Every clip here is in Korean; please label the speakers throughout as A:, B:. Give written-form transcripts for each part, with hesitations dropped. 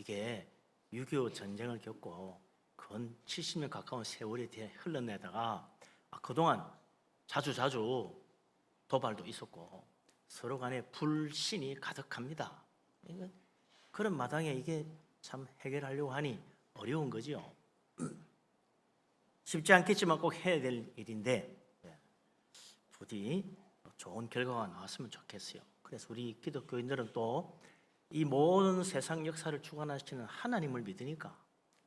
A: 이게 6.25 전쟁을 겪고 근 70년 가까운 세월이 흘러내다가 그동안 자주 도발도 있었고 서로 간에 불신이 가득합니다. 그런 마당에 이게 참 해결하려고 하니 어려운 거지요. 쉽지 않겠지만 꼭 해야 될 일인데 부디 좋은 결과가 나왔으면 좋겠어요. 그래서 우리 기독교인들은 또 이 모든 세상 역사를 주관하시는 하나님을 믿으니까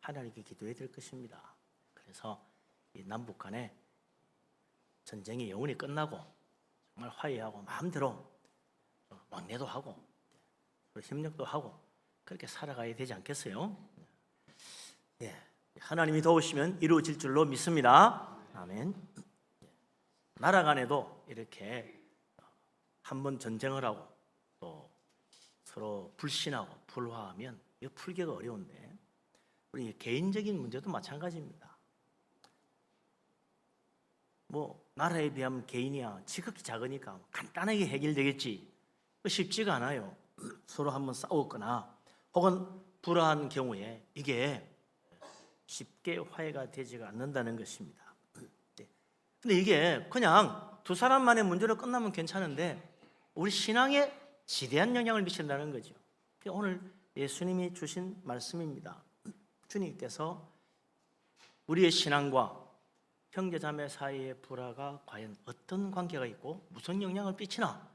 A: 하나님께 기도해야 될 것입니다. 그래서 이 남북 간에 전쟁이 영원히 끝나고 정말 화해하고 마음대로 왕래도 하고 협력도 하고 그렇게 살아가야 되지 않겠어요? 하나님이 도우시면 이루어질 줄로 믿습니다. 아멘. 나라 간에도 이렇게 한번 전쟁을 하고 또 서로 불신하고 불화하면 이거 풀기가 어려운데 우리 개인적인 문제도 마찬가지입니다. 나라에 비하면 개인이야 지극히 작으니까 간단하게 해결되겠지. 쉽지가 않아요. 서로 한번 싸웠거나 혹은 불화한 경우에 이게 쉽게 화해가 되지가 않는다는 것입니다. 근데 이게 그냥 두 사람만의 문제로 끝나면 괜찮은데 우리 신앙에 지대한 영향을 미친다는 거죠. 오늘 예수님이 주신 말씀입니다. 주님께서 우리의 신앙과 형제자매 사이의 불화가 과연 어떤 관계가 있고 무슨 영향을 끼치나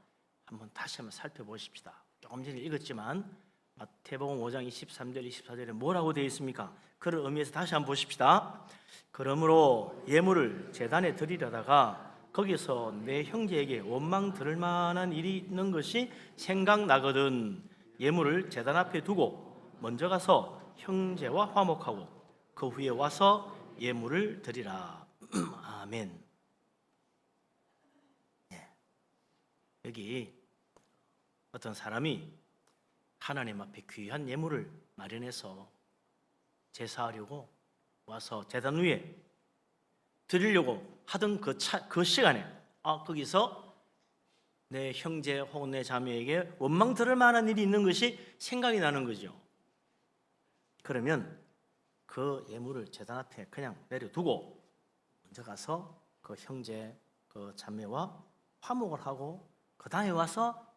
A: 다시 한번 살펴보십시다. 조금 전에 읽었지만 마태복음 5장 23절 24절에 뭐라고 되어 있습니까? 그런 의미에서 다시 한번 보십시다. 그러므로 예물을 제단에 드리려다가 거기서 내 형제에게 원망 들을 만한 일이 있는 것이 생각나거든 예물을 제단 앞에 두고 먼저 가서 형제와 화목하고 그 후에 와서 예물을 드리라. 아멘. 여기 어떤 사람이 하나님 앞에 귀한 예물을 마련해서 제사하려고 와서 제단 위에 드리려고 하던 그 시간에 거기서 내 형제 혹은 내 자매에게 원망 들을 만한 일이 있는 것이 생각이 나는 거죠. 그러면 그 예물을 제단 앞에 그냥 내려두고 먼저 가서 그 형제 그 자매와 화목을 하고 그 다음에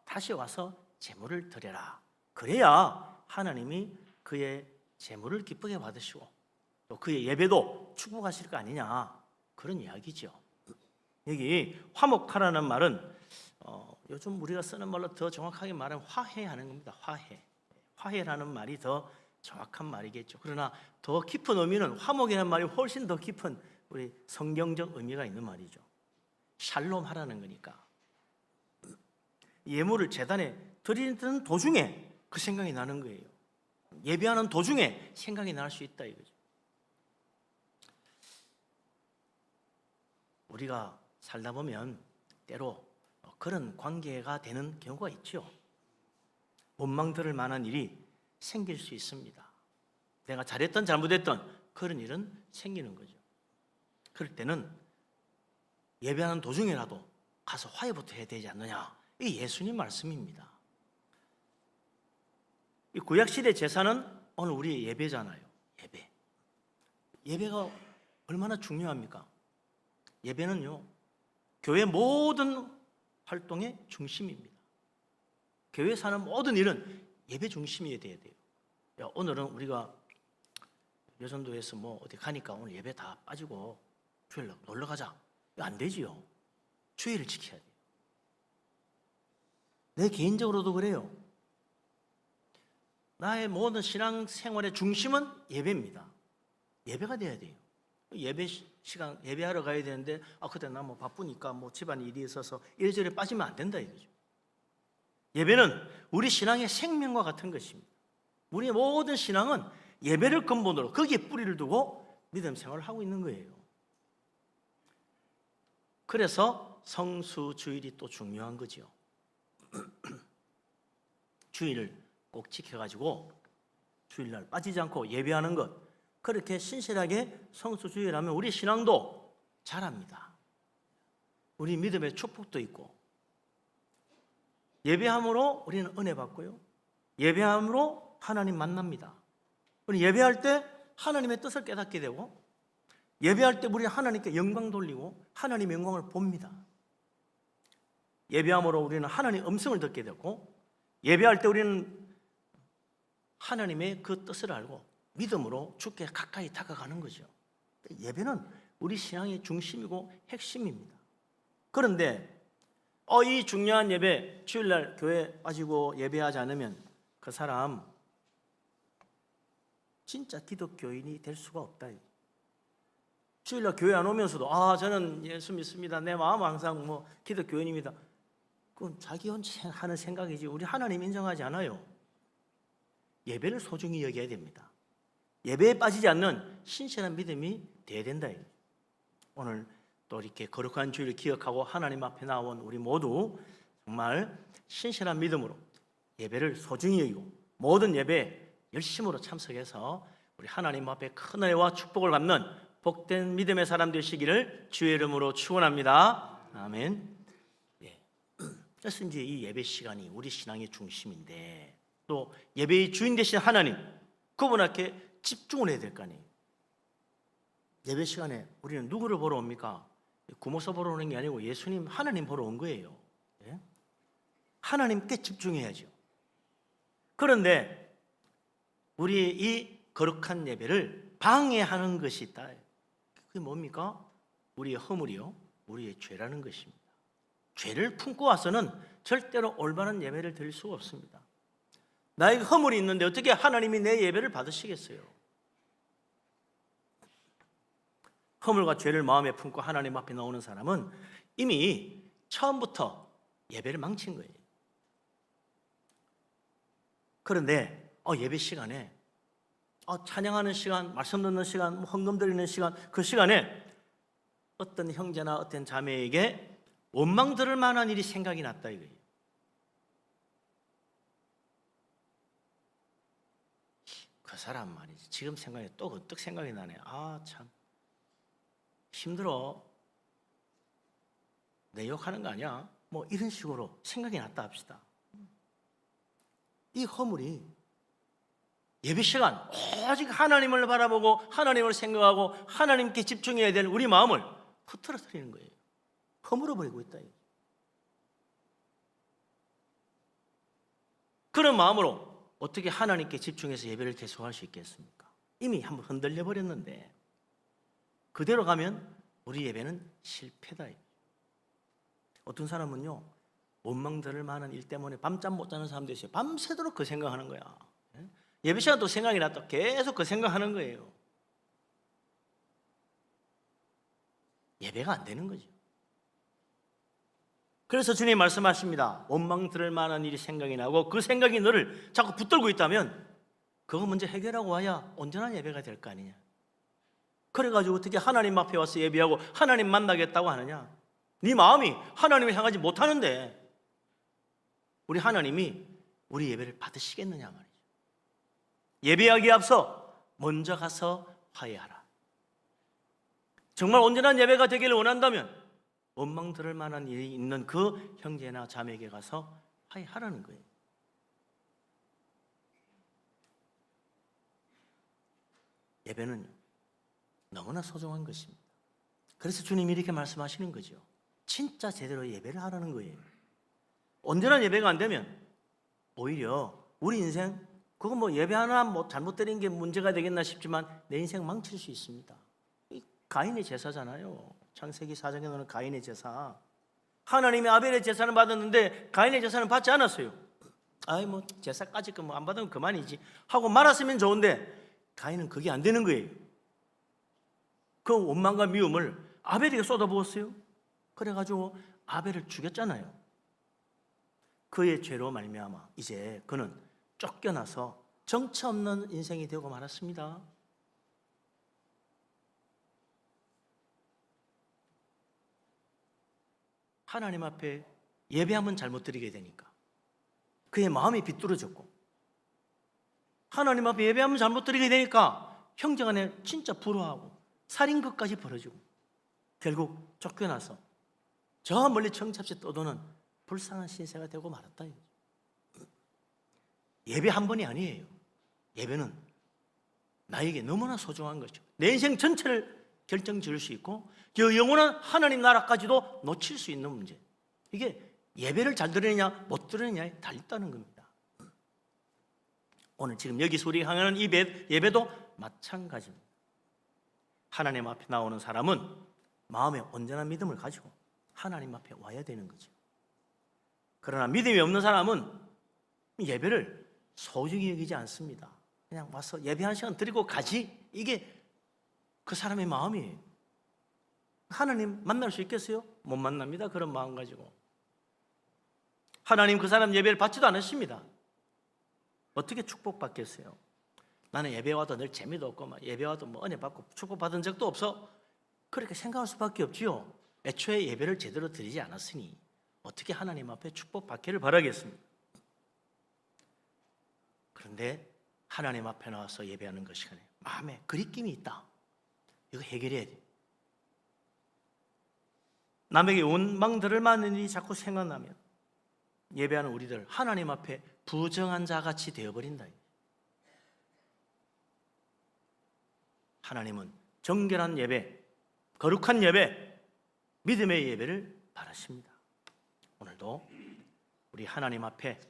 A: 다시 와서 제물을 드려라. 그래야 하나님이 그의 제물을 기쁘게 받으시고 또 그의 예배도 축복하실 거 아니냐, 그런 이야기죠. 여기 화목하라는 말은 요즘 우리가 쓰는 말로 더 정확하게 말하면 화해하는 겁니다. 화해라는 말이 더 정확한 말이겠죠. 그러나 더 깊은 의미는 화목이라는 말이 훨씬 더 깊은 우리 성경적 의미가 있는 말이죠. 샬롬 하라는 거니까. 예물을 제단에 드리는 도중에 그 생각이 나는 거예요. 예배하는 도중에 생각이 날 수 있다 이거죠. 우리가 살다 보면 때로 그런 관계가 되는 경우가 있죠. 원망 들을 만한 일이 생길 수 있습니다. 내가 잘했던 잘못했던 그런 일은 생기는 거죠. 그럴 때는 예배하는 도중이라도 가서 화해부터 해야 되지 않느냐, 이 예수님 말씀입니다. 이 구약시대 제사는 오늘 우리의 예배잖아요. 예배가 얼마나 중요합니까? 예배는요, 교회 모든 활동의 중심입니다. 교회 사는 모든 일은 예배 중심이어야 돼요. 오늘은 우리가 여전도에서 어디 가니까 오늘 예배 다 빠지고 주일 놀러 가자, 이거 안 되지요. 주일을 지켜야 돼요. 내 개인적으로도 그래요. 나의 모든 신앙생활의 중심은 예배입니다. 예배가 돼야 돼요. 예배 시간 예배하러 가야 되는데 그때 나 바쁘니까 집안 일이 있어서 이래저래 빠지면 안 된다 이거죠. 예배는 우리 신앙의 생명과 같은 것입니다. 우리의 모든 신앙은 예배를 근본으로 거기에 뿌리를 두고 믿음 생활을 하고 있는 거예요. 그래서 성수주일이 또 중요한 거죠. 주일을 꼭 지켜가지고 주일날 빠지지 않고 예배하는 것, 그렇게 신실하게 성수주일하면 우리 신앙도 자랍니다. 우리 믿음의 축복도 있고, 예배함으로 우리는 은혜 받고요, 예배함으로 하나님 만납니다. 우리 예배할 때 하나님의 뜻을 깨닫게 되고, 예배할 때 우리 하나님께 영광 돌리고 하나님의 영광을 봅니다. 예배함으로 우리는 하나님의 음성을 듣게 되고, 예배할 때 우리는 하나님의 그 뜻을 알고 믿음으로 주께 가까이 다가가는 거죠. 예배는 우리 신앙의 중심이고 핵심입니다. 그런데 이 중요한 예배, 주일날 교회 빠지고 예배하지 않으면 그 사람 진짜 기독교인이 될 수가 없다. 주일날 교회 안 오면서도 저는 예수 믿습니다, 내 마음은 항상 기독교인입니다. 그건 자기 혼자 하는 생각이지 우리 하나님 인정하지 않아요. 예배를 소중히 여겨야 됩니다. 예배에 빠지지 않는 신실한 믿음이 돼야 된다. 오늘 또 이렇게 거룩한 주일을 기억하고 하나님 앞에 나온 우리 모두 정말 신실한 믿음으로 예배를 소중히 여기고 모든 예배에 열심으로 참석해서 우리 하나님 앞에 큰 은혜와 축복을 받는 복된 믿음의 사람 되시기를 주의 이름으로 축원합니다. 아멘. 그래서 이제 이 예배 시간이 우리 신앙의 중심인데, 또 예배의 주인 되신 하나님, 그분께 집중을 해야 될 거 아니에요. 예배 시간에 우리는 누구를 보러 옵니까? 구모서 보러 오는 게 아니고 예수님, 하나님 보러 온 거예요. 하나님께 집중해야죠. 그런데 우리 이 거룩한 예배를 방해하는 것이 있다. 그게 뭡니까? 우리의 허물이요, 우리의 죄라는 것입니다. 죄를 품고 와서는 절대로 올바른 예배를 드릴 수가 없습니다. 나에게 허물이 있는데 어떻게 하나님이 내 예배를 받으시겠어요? 허물과 죄를 마음에 품고 하나님 앞에 나오는 사람은 이미 처음부터 예배를 망친 거예요. 그런데 예배 시간에 찬양하는 시간, 말씀 듣는 시간, 헌금 드리는 시간, 그 시간에 어떤 형제나 어떤 자매에게 원망 들을 만한 일이 생각이 났다 이거예요. 그 사람 말이지, 지금 생각이 또 언뜻 생각이 나네. 참 힘들어, 내 욕하는 거 아니야? 이런 식으로 생각이 났다 합시다. 이 허물이 예배 시간 오직 하나님을 바라보고 하나님을 생각하고 하나님께 집중해야 될 우리 마음을 흐트러뜨리는 거예요. 허물어버리고 있다. 그런 마음으로 어떻게 하나님께 집중해서 예배를 계속할 수 있겠습니까? 이미 한번 흔들려 버렸는데 그대로 가면 우리 예배는 실패다. 어떤 사람은요, 원망 들을 만한 일 때문에 밤잠 못 자는 사람도 있어요. 밤새도록 그 생각하는 거야. 예배 시간 또 생각이 났다 계속 그 생각하는 거예요. 예배가 안 되는 거죠. 그래서 주님 말씀하십니다. 원망 들을 만한 일이 생각이 나고 그 생각이 너를 자꾸 붙들고 있다면 그거 먼저 해결하고 와야 온전한 예배가 될 거 아니냐. 그래가지고 어떻게 하나님 앞에 와서 예배하고 하나님 만나겠다고 하느냐. 네 마음이 하나님을 향하지 못하는데 우리 하나님이 우리 예배를 받으시겠느냐 말이죠. 예배하기에 앞서 먼저 가서 화해하라. 정말 온전한 예배가 되기를 원한다면 원망 들을 만한 일이 있는 그 형제나 자매에게 가서 화해하라는 거예요. 예배는 너무나 소중한 것입니다. 그래서 주님이 이렇게 말씀하시는 거죠. 진짜 제대로 예배를 하라는 거예요. 온전한 예배가 안 되면 오히려 우리 인생, 그거 예배 하나 잘못 드린 게 문제가 되겠나 싶지만 내 인생 망칠 수 있습니다. 이 가인의 제사잖아요. 창세기 4장에 나오는 가인의 제사. 하나님이 아벨의 제사는 받았는데 가인의 제사는 받지 않았어요. 제사까지 안 받으면 그만이지 하고 말았으면 좋은데 가인은 그게 안 되는 거예요. 그 원망과 미움을 아벨에게 쏟아부었어요. 그래가지고 아벨을 죽였잖아요. 그의 죄로 말미암아 이제 그는 쫓겨나서 정처 없는 인생이 되고 말았습니다. 하나님 앞에 예배하면 잘못 드리게 되니까 그의 마음이 비뚤어졌고, 하나님 앞에 예배하면 잘못 드리게 되니까 형제간에 진짜 불화하고 살인것까지 벌어지고 결국 쫓겨나서 저 멀리 정처없이 떠도는 불쌍한 신세가 되고 말았다. 예배 한 번이 아니에요. 예배는 나에게 너무나 소중한 거죠. 내 인생 전체를 결정지을 수 있고 저 영원한 하나님 나라까지도 놓칠 수 있는 문제. 이게 예배를 잘 드리느냐 못 드리느냐에 달렸다는 겁니다. 오늘 지금 여기서 우리가 하는 이 예배도 마찬가지입니다. 하나님 앞에 나오는 사람은 마음에 온전한 믿음을 가지고 하나님 앞에 와야 되는 거죠. 그러나 믿음이 없는 사람은 예배를 소중히 여기지 않습니다. 그냥 와서 예배 한 시간 드리고 가지, 이게 그 사람의 마음이에요. 하나님 만날 수 있겠어요? 못 만납니다. 그런 마음 가지고. 하나님 그 사람 예배를 받지도 않으십니다. 어떻게 축복받겠어요? 나는 예배 와도 늘 재미도 없고 막 예배 와도 뭐 은혜 받고 축복받은 적도 없어. 그렇게 생각할 수밖에 없지요. 애초에 예배를 제대로 드리지 않았으니 어떻게 하나님 앞에 축복받기를 바라겠습니까? 그런데 하나님 앞에 나와서 예배하는 그 시간에 마음에 그리낌이 있다. 이거 해결해야 돼. 남에게 원망들을 많은 일이 자꾸 생각나면 예배하는 우리들 하나님 앞에 부정한 자같이 되어버린다. 하나님은 정결한 예배, 거룩한 예배, 믿음의 예배를 바라십니다. 오늘도 우리 하나님 앞에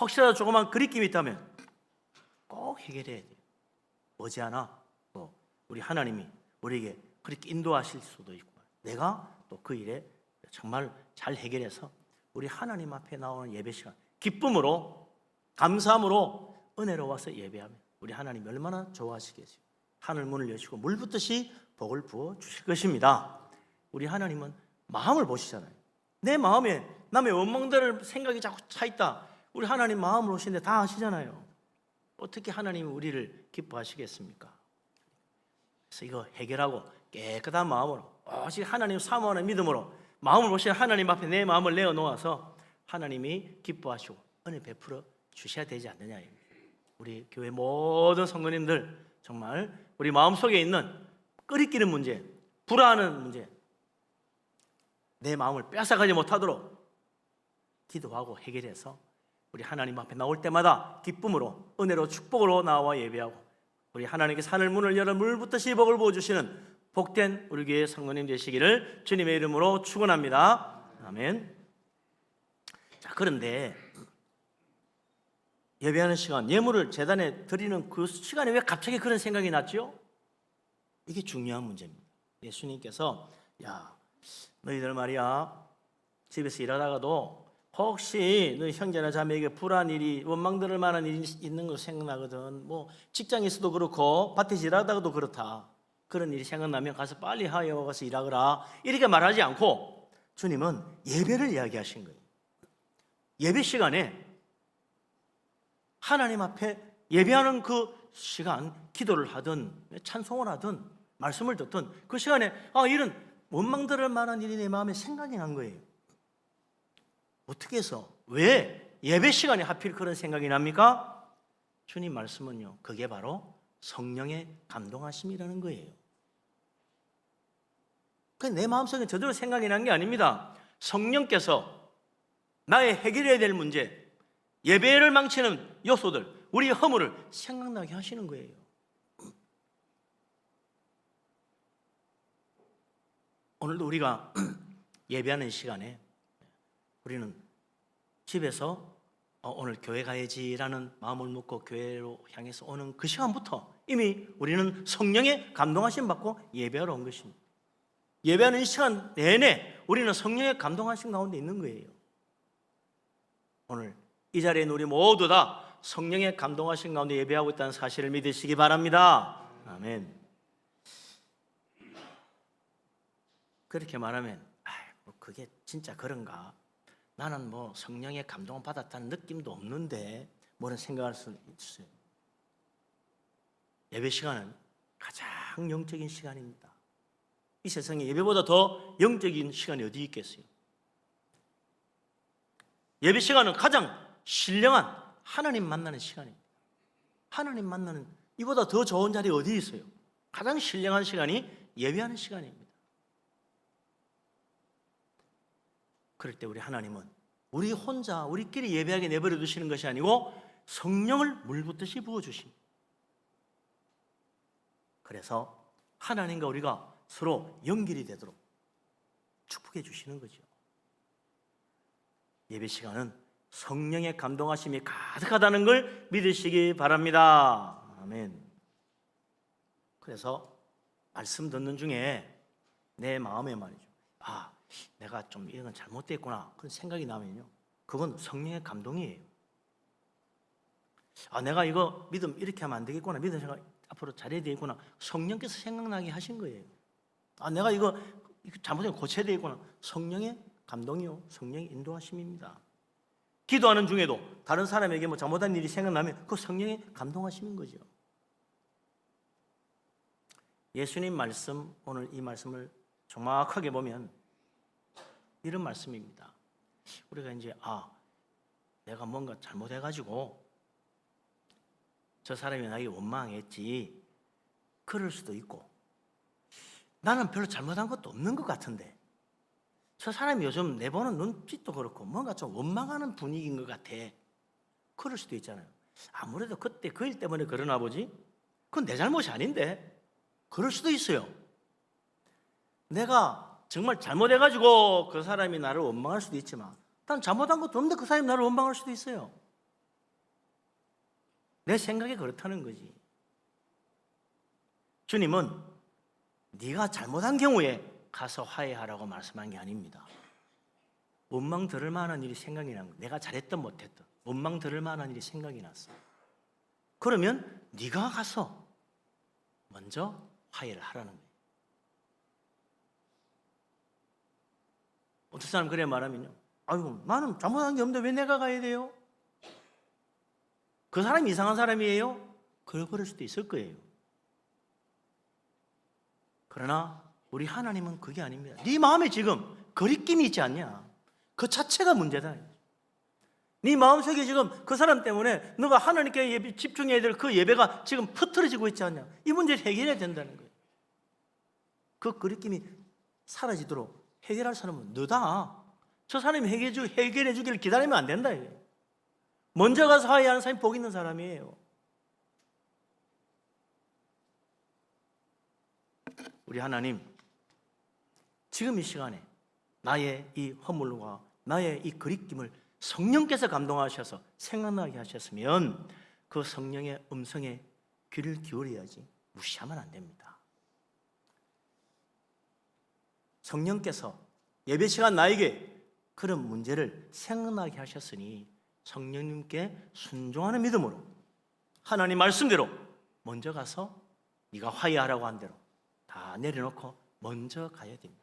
A: 혹시라도 조그만 그리낌이 있다면 꼭 해결해야 돼요. 머지않아 우리 하나님이 우리에게 그렇게 인도하실 수도 있고 내가 또 그 일에 정말 잘 해결해서 우리 하나님 앞에 나오는 예배 시간 기쁨으로 감사함으로 은혜로 와서 예배하면 우리 하나님이 얼마나 좋아하시겠어요. 하늘 문을 여시고 물 붓듯이 복을 부어 주실 것입니다. 우리 하나님은 마음을 보시잖아요. 내 마음에 남의 원망들을 생각이 자꾸 차 있다. 우리 하나님 마음을 보시는데 다 아시잖아요. 어떻게 하나님이 우리를 기뻐하시겠습니까? 그래서 이거 해결하고 깨끗한 마음으로 오직 하나님 사모하는 믿음으로 마음을 보시는 하나님 앞에 내 마음을 내어놓아서 하나님이 기뻐하시고 은혜 베풀어 주셔야 되지 않느냐. 우리 교회 모든 성도님들 정말 우리 마음속에 있는 끓이끼는 문제, 불화하는 문제, 내 마음을 뺏어가지 못하도록 기도하고 해결해서 우리 하나님 앞에 나올 때마다 기쁨으로 은혜로 축복으로 나와 예배하고 우리 하나님께 하늘 문을 열어 물 붓듯이 복을 부어주시는 복된 우리 교회 성도님 되시기를 주님의 이름으로 축원합니다. 아멘. 자, 그런데 예배하는 시간, 예물을 제단에 드리는 그 시간에 왜 갑자기 그런 생각이 났죠? 이게 중요한 문제입니다. 예수님께서 야, 너희들 말이야 집에서 일하다가도 혹시 너희 형제나 자매에게 불안 일이 원망들을 만한 일이 있는 거 생각나거든. 뭐 직장에서도 그렇고 밭에서 일하다가도 그렇다. 그런 일이 생각나면 가서 빨리 하여 가서 일하거라. 이렇게 말하지 않고 주님은 예배를 이야기하신 거예요. 예배 시간에 하나님 앞에 예배하는 그 시간, 기도를 하든 찬송을 하든 말씀을 듣든 그 시간에 이런 원망들을 만한 일이 내 마음에 생각이 난 거예요. 어떻게 해서 왜 예배 시간에 하필 그런 생각이 납니까? 주님 말씀은요, 그게 바로 성령의 감동하심이라는 거예요. 내 마음속에 저절로 생각이 난 게 아닙니다. 성령께서 나의 해결해야 될 문제, 예배를 망치는 요소들, 우리의 허물을 생각나게 하시는 거예요. 오늘도 우리가 예배하는 시간에 우리는 집에서 오늘 교회 가야지라는 마음을 먹고 교회로 향해서 오는 그 시간부터 이미 우리는 성령의 감동하심 받고 예배하러 온 것입니다. 예배하는 이 시간 내내 우리는 성령의 감동하심 가운데 있는 거예요. 오늘 이 자리에 있는 우리 모두 다 성령의 감동하심 가운데 예배하고 있다는 사실을 믿으시기 바랍니다. 아멘. 그렇게 말하면 그게 진짜 그런가? 나는 뭐 성령의 감동을 받았다는 느낌도 없는데 뭐는 생각할 수 있어요. 예배 시간은 가장 영적인 시간입니다. 이 세상에 예배보다 더 영적인 시간이 어디 있겠어요? 예배 시간은 가장 신령한 하나님 만나는 시간입니다. 하나님 만나는 이보다 더 좋은 자리 어디 있어요? 가장 신령한 시간이 예배하는 시간입니다. 그럴 때 우리 하나님은 우리 혼자 우리끼리 예배하게 내버려 두시는 것이 아니고 성령을 물 붓듯이 부어주십니다. 그래서 하나님과 우리가 서로 연결이 되도록 축복해 주시는 거죠. 예배 시간은 성령의 감동하심이 가득하다는 걸 믿으시기 바랍니다. 아멘. 그래서 말씀 듣는 중에 내 마음에 말이죠, 내가 좀 이건 잘못됐구나 그런 생각이 나면요, 그건 성령의 감동이에요. 내가 이거 믿음 이렇게 하면 안 되겠구나, 믿음 생각 앞으로 잘해야 되겠구나, 성령께서 생각나게 하신 거예요. 내가 이거 잘못하면 고쳐야 되겠구나, 성령의 감동이요, 성령의 인도하심입니다. 기도하는 중에도 다른 사람에게 뭐 잘못한 일이 생각나면 그 성령의 감동하심인 거죠. 예수님 말씀, 오늘 이 말씀을 정확하게 보면 이런 말씀입니다. 우리가 이제 내가 뭔가 잘못해가지고 저 사람이 나에게 원망했지, 그럴 수도 있고, 나는 별로 잘못한 것도 없는 것 같은데 저 사람이 요즘 내보는 눈빛도 그렇고 뭔가 좀 원망하는 분위기인 것 같아, 그럴 수도 있잖아요. 아무래도 그때 그 일 때문에 그러나 보지, 그건 내 잘못이 아닌데, 그럴 수도 있어요. 내가 정말 잘못해가지고 그 사람이 나를 원망할 수도 있지만 난 잘못한 것도 없는데 그 사람이 나를 원망할 수도 있어요. 내 생각이 그렇다는 거지. 주님은 네가 잘못한 경우에 가서 화해하라고 말씀한 게 아닙니다. 원망 들을 만한 일이 생각이 난 거예요. 내가 잘했든 못했든 원망 들을 만한 일이 생각이 났어. 그러면 네가 가서 먼저 화해를 하라는 거예요. 어떤 사람 그래 말하면요, 나는 잘못한 게 없는데 왜 내가 가야 돼요? 그 사람이 이상한 사람이에요? 그럴 수도 있을 거예요. 그러나 우리 하나님은 그게 아닙니다. 네 마음에 지금 거리낌이 있지 않냐? 그 자체가 문제다. 네 마음속에 지금 그 사람 때문에 너가 하나님께 집중해야 될 그 예배가 지금 흐트러지고 있지 않냐? 이 문제를 해결해야 된다는 거예요. 그 거리낌이 사라지도록 해결할 사람은 너다. 저 사람이 해결해 주기를 기다리면 안 된다. 먼저 가서 화해하는 사람이 복 있는 사람이에요. 우리 하나님, 지금 이 시간에 나의 이 허물과 나의 이 거리낌을 성령께서 감동하셔서 생각나게 하셨으면 그 성령의 음성에 귀를 기울여야지 무시하면 안 됩니다. 성령께서 예배 시간 나에게 그런 문제를 생각나게 하셨으니 성령님께 순종하는 믿음으로 하나님 말씀대로 먼저 가서 네가 화해하라고 한 대로 다 내려놓고 먼저 가야 됩니다.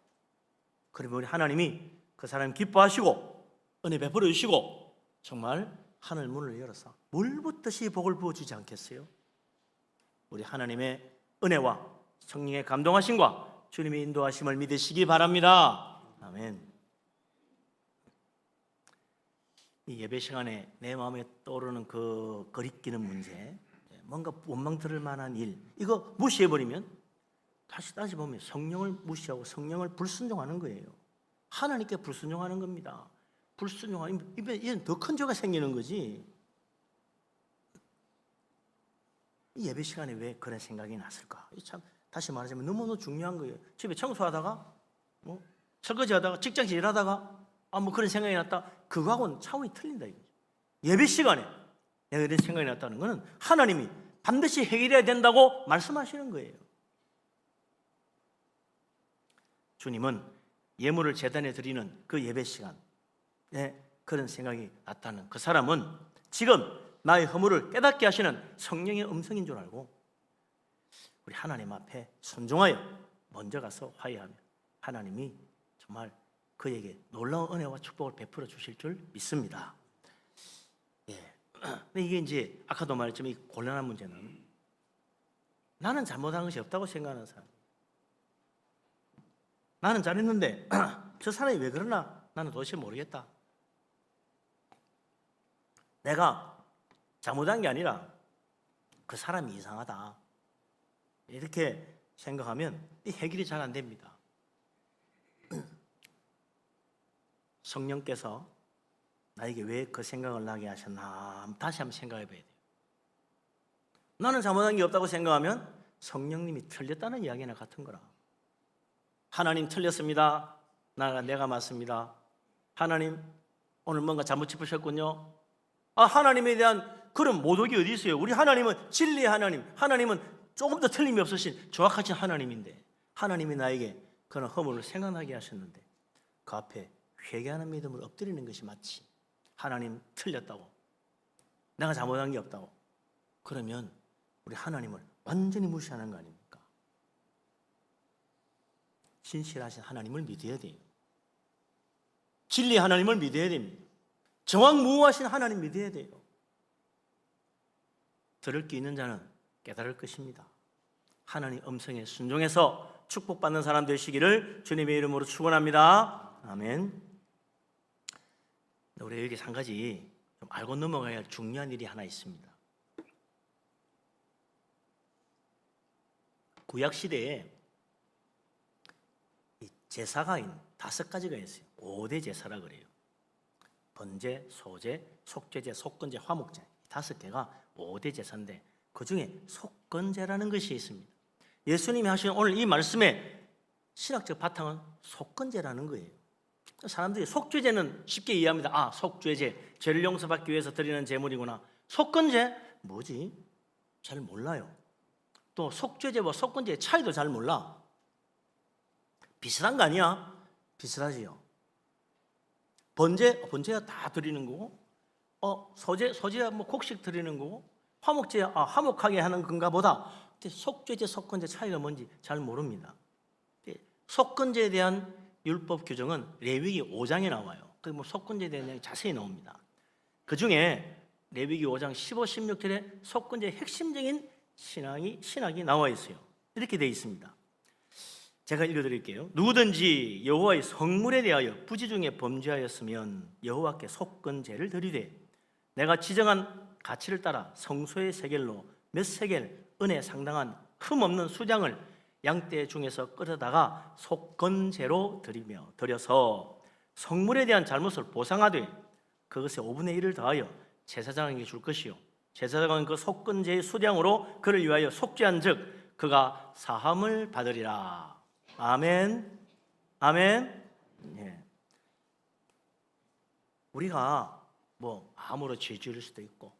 A: 그러면 우리 하나님이 그 사람 기뻐하시고 은혜 베풀어 주시고 정말 하늘 문을 열어서 물 붓듯이 복을 부어주지 않겠어요? 우리 하나님의 은혜와 성령의 감동하심과 주님의 인도하심을 믿으시기 바랍니다. 아멘. 이 예배 시간에 내 마음에 떠오르는 그 거리끼는 문제, 뭔가 원망 들을 만한 일, 이거 무시해버리면 다시 따져보면 성령을 무시하고 성령을 불순종하는 거예요. 하나님께 불순종하는 겁니다. 불순종하면 이건 더 큰 죄가 생기는 거지. 이 예배 시간에 왜 그런 생각이 났을까? 참 다시 말하자면 너무너무 중요한 거예요. 집에 청소하다가 설거지하다가 직장에서 일하다가 뭐 그런 생각이 났다. 그거하고는 차원이 틀린다 이거죠. 예배 시간에 내가 이런 생각이 났다는 것은 하나님이 반드시 해결해야 된다고 말씀하시는 거예요. 주님은 예물을 제단에 드리는 그 예배 시간에 그런 생각이 났다는 그 사람은 지금 나의 허물을 깨닫게 하시는 성령의 음성인 줄 알고 우리 하나님 앞에 순종하여 먼저 가서 화해하면 하나님이 정말 그에게 놀라운 은혜와 축복을 베풀어 주실 줄 믿습니다. 근데 이게 이제 아까도 말했지만 이 곤란한 문제는 나는 잘못한 것이 없다고 생각하는 사람, 나는 잘했는데 저 사람이 왜 그러나 나는 도대체 모르겠다. 내가 잘못한 게 아니라 그 사람이 이상하다. 이렇게 생각하면 이 해결이 잘 안 됩니다. 성령께서 나에게 왜 그 생각을 나게 하셨나 다시 한번 생각해 봐야 돼요. 나는 잘못한 게 없다고 생각하면 성령님이 틀렸다는 이야기나 같은 거라. 하나님 틀렸습니다. 내가 맞습니다. 하나님 오늘 뭔가 잘못 짚으셨군요. 하나님에 대한 그런 모독이 어디 있어요? 우리 하나님은 진리의 하나님, 하나님은 조금 더 틀림이 없으신 정확하신 하나님인데, 하나님이 나에게 그런 허물을 생각나게 하셨는데 그 앞에 회개하는 믿음을 엎드리는 것이 마치 하나님 틀렸다고, 내가 잘못한 게 없다고, 그러면 우리 하나님을 완전히 무시하는 거 아닙니까? 진실하신 하나님을 믿어야 돼요. 진리의 하나님을 믿어야 됩니다. 정확무후하신 하나님 믿어야 돼요. 들을 게 있는 자는 깨달을 것입니다. 하나님 음성에 순종해서 축복받는 사람 되시기를 주님의 이름으로 축원합니다. 아멘. 우리 여기서 한 가지 좀 알고 넘어가야 할 중요한 일이 하나 있습니다. 구약 시대에 제사가 5가지가 있어요. 5대 제사라 그래요. 번제, 소제, 속죄제, 속건제, 화목제, 5개가 5대 제사인데 그 중에 속건제라는 것이 있습니다. 예수님이 하신 오늘 이 말씀의 신학적 바탕은 속건제라는 거예요. 사람들이 속죄제는 쉽게 이해합니다. 속죄제, 죄를 용서받기 위해서 드리는 제물이구나. 속건제 뭐지? 잘 몰라요. 또 속죄제와 속건제의 차이도 잘 몰라. 비슷한 거 아니야? 비슷하지요. 번제가 다 드리는 거고, 소제야 뭐 곡식 드리는 거고, 화목제야 화목하게 하는 건가 보다. 속죄제, 속건제 차이가 뭔지 잘 모릅니다. 속건제에 대한 율법 규정은 레위기 5장에 나와요. 뭐 속건제에 대한 내용이 자세히 나옵니다. 그 중에 레위기 5장 15, 16절에 속건제의 핵심적인 신학이 나와 있어요. 이렇게 되어 있습니다. 제가 읽어드릴게요. 누구든지 여호와의 성물에 대하여 부지 중에 범죄하였으면 여호와께 속건제를 드리되 내가 지정한 가치를 따라 성소의 세겔로 몇 세겔 은에 상당한 흠없는 수장을 양떼 중에서 끌어다가 속건제로 드려서 성물에 대한 잘못을 보상하되 그것의 5분의 1을 더하여 제사장에게 줄 것이요 제사장은 그 속건제의 수량으로 그를 위하여 속죄한 즉 그가 사함을 받으리라. 아멘. 아멘. 예. 우리가 뭐 아무로 죄 지을 수도 있고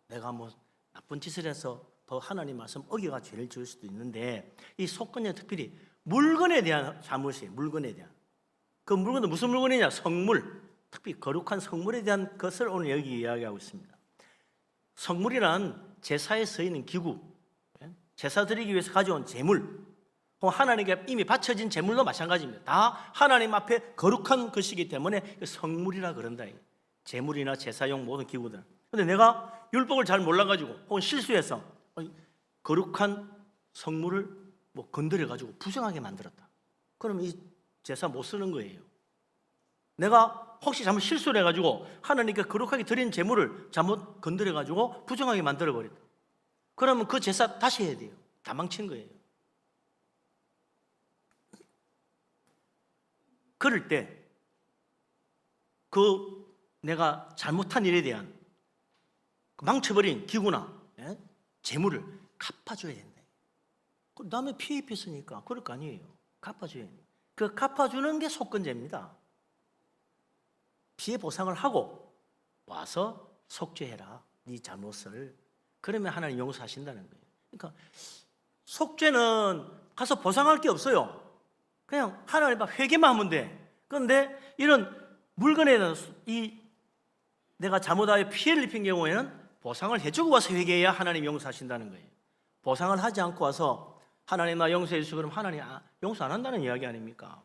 A: 내가 뭐 나쁜 짓을 해서 더 하나님 말씀 어겨가 죄를 지을 수도 있는데 이 속건제는 특별히 물건에 대한 잘못이에요. 물건에 대한. 그 물건은 무슨 물건이냐? 성물. 특히 거룩한 성물에 대한 것을 오늘 여기 이야기하고 있습니다. 성물이란 제사에 쓰이는 기구, 제사 드리기 위해서 가져온 제물, 하나님께 이미 바쳐진 제물도 마찬가지입니다. 다 하나님 앞에 거룩한 것이기 때문에 성물이라 그런다. 제물이나 제사용 모든 기구들. 근데 내가 율법을 잘 몰라가지고 혹은 실수해서 거룩한 성물을 뭐 건드려가지고 부정하게 만들었다. 그럼 이 제사 못 쓰는 거예요. 내가 혹시 잘못 실수를 해가지고 하나님께 거룩하게 드린 제물을 잘못 건드려가지고 부정하게 만들어버렸다. 그러면 그 제사 다시 해야 돼요. 다 망친 거예요. 그럴 때 그 내가 잘못한 일에 대한 망쳐버린 기구나 재물을 갚아줘야 된다. 남의 피해 입혔으니까 그럴 거 아니에요. 갚아줘야 돼요. 그 갚아주는 게 속건제입니다. 피해 보상을 하고 와서 속죄해라. 네 잘못을. 그러면 하나님 용서하신다는 거예요. 그러니까 속죄는 가서 보상할 게 없어요. 그냥 하나님 앞 회개만 하면 돼. 그런데 이런 물건에 대한 내가 잘못하여 피해를 입힌 경우에는 보상을 해주고 와서 회개해야 하나님 용서하신다는 거예요. 보상을 하지 않고 와서 하나님 나 용서해 주시고 그러면 하나님 용서 안 한다는 이야기 아닙니까?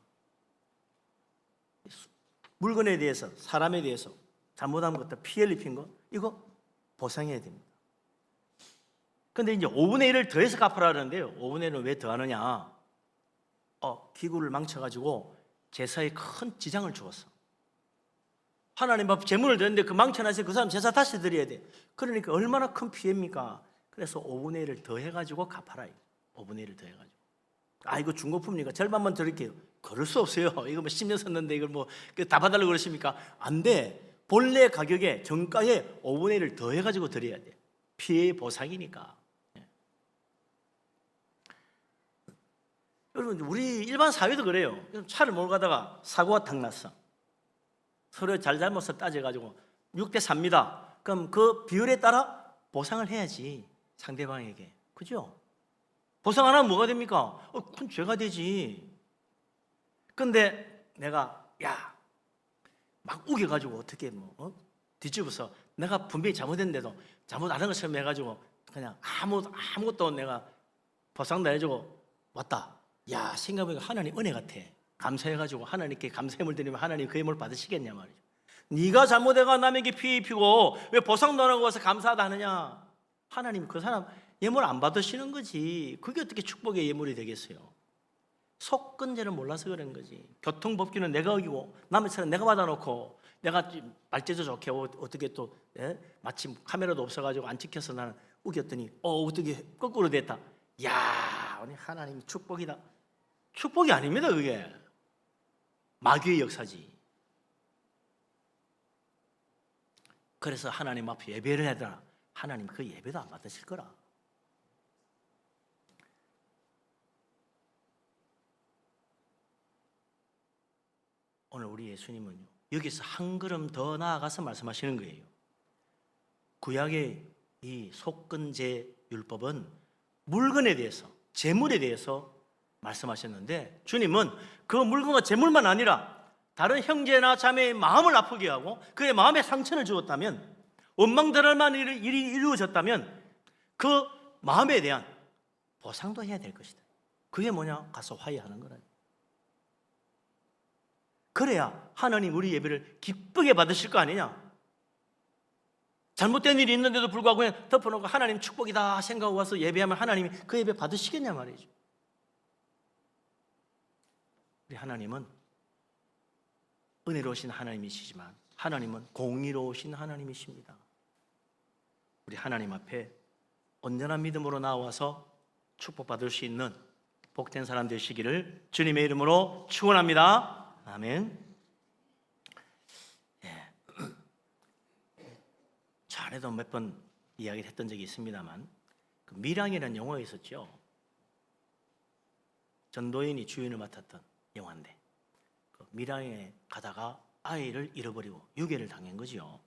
A: 물건에 대해서 사람에 대해서 잘못한 것도 피해를 입힌 것 이거 보상해야 됩니다. 그런데 이제 5분의 1을 더해서 갚으라 그러는데요. 5분의 1은 왜 더하느냐? 기구를 망쳐가지고 제사에 큰 지장을 주었어. 하나님 앞 제물을 드렸는데 그 망쳐놔서 그 사람 제사 다시 드려야 돼. 그러니까 얼마나 큰 피해입니까? 그래서 5분의 1을 더해가지고 갚아라. 5분의 1을 더해가지고. 이거 중고품이니까 절반만 드릴게요. 그럴 수 없어요. 이거 뭐 10년 썼는데 이걸 뭐 다 봐달라고 그러십니까? 안 돼. 본래 가격에 정가에 5분의 1을 더해가지고 드려야 돼. 피해 보상이니까. 여러분, 우리 일반 사회도 그래요. 차를 몰고 가다가 사고가 탁 났어. 서로 잘잘못을 따져가지고 6대 4입니다. 그럼 그 비율에 따라 보상을 해야지, 상대방에게. 그죠? 보상 안 하면 뭐가 됩니까? 그건 죄가 되지. 근데 내가 막 우겨가지고 어떻게 뒤집어서 내가 분명히 잘못했는데도 잘못 안 한 것처럼 해가지고 그냥 아무것도 내가 보상도 해주고 왔다. 생각해보니까 하나님 은혜 같아. 감사해가지고 하나님께 감사함을 드리면 하나님 그 힘을 받으시겠냐 말이죠. 네가 잘못해가 남에게 피해 입히고 왜 보상도 안 하고 와서 감사하다 하느냐. 하나님 그 사람 예물 안 받으시는 거지. 그게 어떻게 축복의 예물이 되겠어요? 속건제를 몰라서 그런 거지. 교통법규는 내가 어기고 남의 차는 내가 받아놓고 내가 말재주 좋게 어떻게 또 마침 카메라도 없어가지고 안 찍혀서 나는 우겼더니 어떻게 거꾸로 됐다. 우리 하나님 축복이다. 축복이 아닙니다. 그게 마귀의 역사지. 그래서 하나님 앞에 예배를 하더라. 하나님 그 예배도 안 받으실 거라. 오늘 우리 예수님은요, 여기서 한 걸음 더 나아가서 말씀하시는 거예요. 구약의 이 속건제 율법은 물건에 대해서, 재물에 대해서 말씀하셨는데, 주님은 그 물건과 재물만 아니라 다른 형제나 자매의 마음을 아프게 하고 그의 마음에 상처를 주었다면, 원망당할 만한 일이 이루어졌다면 그 마음에 대한 보상도 해야 될 것이다. 그게 뭐냐? 가서 화해하는 거라. 그래야 하나님 우리 예배를 기쁘게 받으실 거 아니냐. 잘못된 일이 있는데도 불구하고 그냥 덮어놓고 하나님 축복이다 생각하고 와서 예배하면 하나님이 그 예배 받으시겠냐 말이죠. 우리 하나님은 은혜로우신 하나님이시지만 하나님은 공의로우신 하나님이십니다. 우리 하나님 앞에 온전한 믿음으로 나와서 축복받을 수 있는 복된 사람 되시기를 주님의 이름으로 축원합니다. 아멘. 전에도 몇 번 이야기를 했던 적이 있습니다만, 그 밀양이라는 영화가 있었죠. 전도인이 주연을 맡았던 영화인데, 그 밀양에 가다가 아이를 잃어버리고 유괴를 당한 거죠.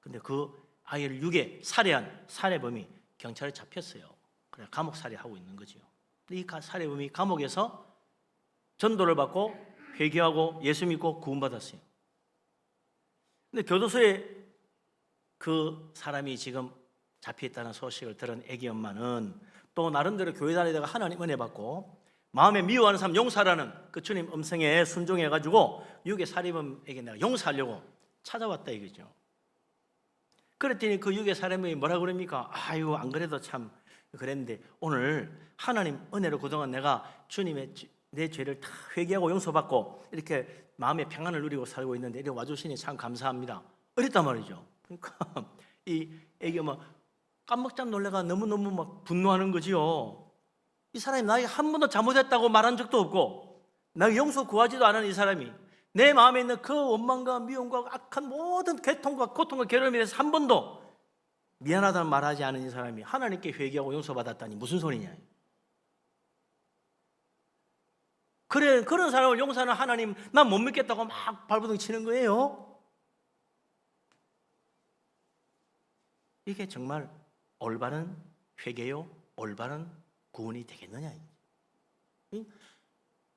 A: 근데 그 아이를 살해한 살해범이 경찰에 잡혔어요. 그래 감옥 살해하고 있는 거죠. 이 살해범이 감옥에서 전도를 받고 회개하고 예수 믿고 구원받았어요. 근데 교도소에 그 사람이 지금 잡혀있다는 소식을 들은 애기 엄마는 또 나름대로 교회 다니다가 하나님 은혜 받고 마음에 미워하는 사람 용서하라는 그 주님 음성에 순종해가지고 유괴 살인범에게 내가 용서하려고 찾아왔다 이거죠. 그랬더니 그 유괴 살인범이 뭐라 그럽니까? 아이고 안 그래도 참 그랬는데 오늘 하나님 은혜로 그동안 내가 주님의 내 죄를 다 회개하고 용서받고 이렇게 마음의 평안을 누리고 살고 있는데 이렇게 와주시니 참 감사합니다. 이랬단 말이죠. 그러니까 이 애기 엄마 깜짝짝 놀래가 너무너무 막 분노하는 거지요. 이 사람이 나에게 한 번도 잘못했다고 말한 적도 없고 나에게 용서 구하지도 않은 이 사람이 내 마음에 있는 그 원망과 미움과 악한 모든 고통과 괴로움에 대해서 한 번도 미안하다는 말하지 않은 이 사람이 하나님께 회개하고 용서받았다니 무슨 소리냐. 그래, 그런 사람을 용서하는 하나님 난 못 믿겠다고 막 발버둥 치는 거예요. 이게 정말 올바른 회개요, 올바른 구원이 되겠느냐.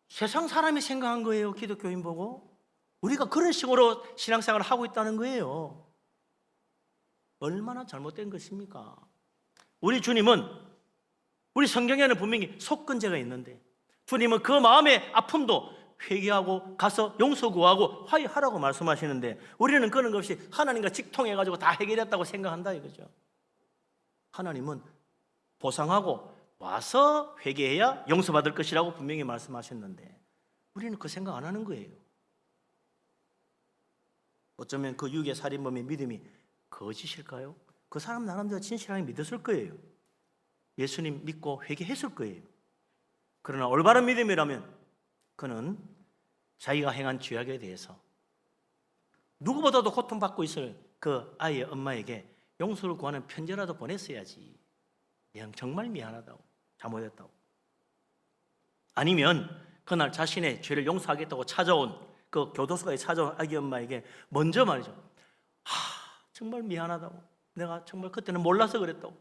A: 세상 사람이 생각한 거예요. 기독교인 보고 우리가 그런 식으로 신앙생활을 하고 있다는 거예요. 얼마나 잘못된 것입니까? 우리 주님은 우리 성경에는 분명히 속건제가 있는데 주님은 그 마음의 아픔도 회개하고 가서 용서 구하고 화해하라고 말씀하시는데 우리는 그런 것 없이 하나님과 직통해가지고 다 해결했다고 생각한다 이거죠. 하나님은 보상하고 와서 회개해야 용서받을 것이라고 분명히 말씀하셨는데 우리는 그 생각 안 하는 거예요. 어쩌면 그 유괴 살인범의 믿음이 거짓일까요? 그 사람 나름대로 진실하게 믿었을 거예요. 예수님 믿고 회개했을 거예요. 그러나 올바른 믿음이라면 그는 자기가 행한 죄악에 대해서 누구보다도 고통받고 있을 그 아이의 엄마에게 용서를 구하는 편지라도 보냈어야지. 정말 미안하다고, 잘못했다고. 아니면 그날 자신의 죄를 용서하겠다고 찾아온 그 교도소에 찾아온 아기 엄마에게 먼저 말이죠. 정말 미안하다고. 내가 정말 그때는 몰라서 그랬다고.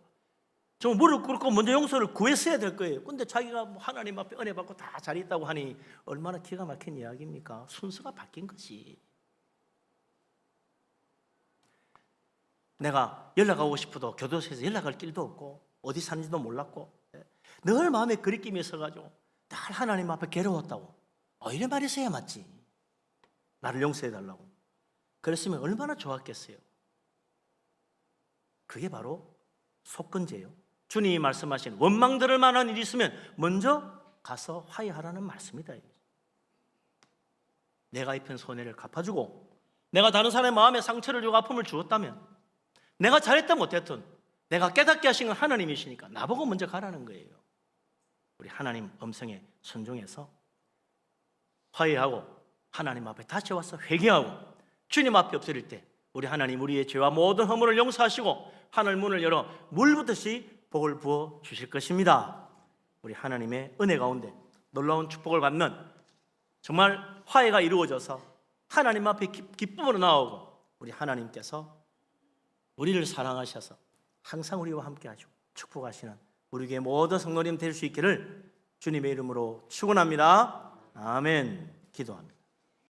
A: 정말 무릎 꿇고 먼저 용서를 구했어야 될 거예요. 근데 자기가 뭐 하나님 앞에 은혜 받고 다 잘 있다고 하니 얼마나 기가 막힌 이야기입니까? 순서가 바뀐 것이. 내가 연락하고 싶어도 교도소에서 연락할 길도 없고 어디 사는지도 몰랐고 늘 마음에 그리낌이 있어가지고 늘 하나님 앞에 괴로웠다고. 이래 말했어야 맞지. 나를 용서해달라고. 그랬으면 얼마나 좋았겠어요. 그게 바로 속건제예요. 주님이 말씀하신 원망 들을 만한 일이 있으면 먼저 가서 화해하라는 말씀이다. 내가 입힌 손해를 갚아주고 내가 다른 사람의 마음에 상처를 주고 아픔을 주었다면 내가 잘했든 못했든 내가 깨닫게 하신 건 하나님이시니까 나보고 먼저 가라는 거예요. 우리 하나님 음성에 순종해서 화해하고 하나님 앞에 다시 와서 회개하고 주님 앞에 엎드릴 때 우리 하나님 우리의 죄와 모든 허물을 용서하시고 하늘 문을 열어 물 붓듯이 복을 부어 주실 것입니다. 우리 하나님의 은혜 가운데 놀라운 축복을 받는 정말 화해가 이루어져서 하나님 앞에 기쁨으로 나오고 우리 하나님께서 우리를 사랑하셔서 항상 우리와 함께 하시고 축복하시는 우리 교회 모든 성도님 될 수 있기를 주님의 이름으로 축원합니다. 아멘. 기도합니다.